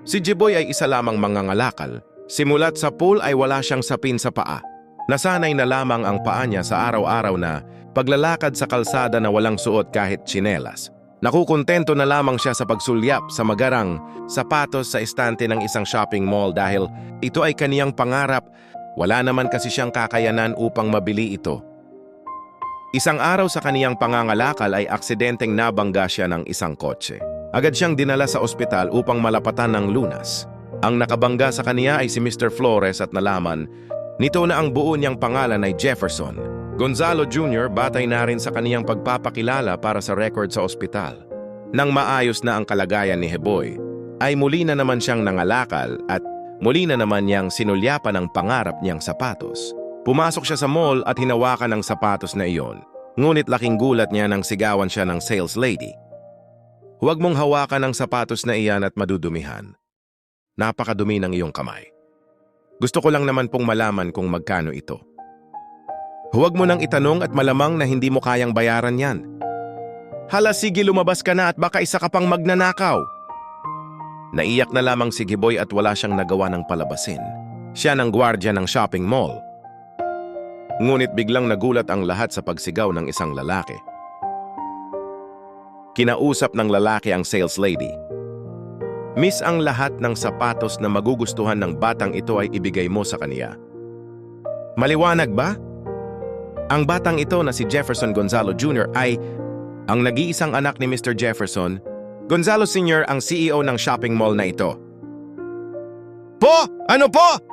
Si Jiboy ay isa lamang mangangalakal. Simulat sa pool ay wala siyang sapin sa paa. Nasanay na lamang ang paa niya sa araw-araw na paglalakad sa kalsada na walang suot kahit tsinelas. Nakukontento na lamang siya sa pagsulyap sa magarang sapatos sa estante ng isang shopping mall dahil ito ay kaniyang pangarap. Wala naman kasi siyang kakayanan upang mabili ito. Isang araw sa kaniyang pangangalakal ay aksidenteng nabangga siya ng isang kotse. Agad siyang dinala sa ospital upang malapatan ng lunas. Ang nakabangga sa kaniya ay si Mr. Flores at nalaman nito na ang buo niyang pangalan ay Jefferson. Gonzalo Jr. batay na rin sa kaniyang pagpapakilala para sa record sa ospital. Nang maayos na ang kalagayan ni Jiboy, ay muli na naman siyang nangalakal at muli na naman niyang sinulyapan ang pangarap niyang sapatos. Pumasok siya sa mall at hinawakan ang sapatos na iyon. Ngunit laking gulat niya nang sigawan siya ng sales lady. Huwag mong hawakan ang sapatos na iyan at madudumihan. Napakadumi ng iyong kamay. Gusto ko lang naman pong malaman kung magkano ito. Huwag mo nang itanong at malamang na hindi mo kayang bayaran yan. Hala sige lumabas ka na at baka isa ka pang magnanakaw. Naiyak na lamang si Jiboy at wala siyang nagawa ng palabasin. Siya ng gwardya ng shopping mall. Ngunit biglang nagulat ang lahat sa pagsigaw ng isang lalaki. Kinausap ng lalaki ang sales lady. Miss, ang lahat ng sapatos na magugustuhan ng batang ito ay ibigay mo sa kaniya. Maliwanag ba? Ang batang ito na si Jefferson Gonzalo Jr. ay ang nag-iisang anak ni Mr. Jefferson. Gonzalo Sr. ang CEO ng shopping mall na ito. Po! Ano po?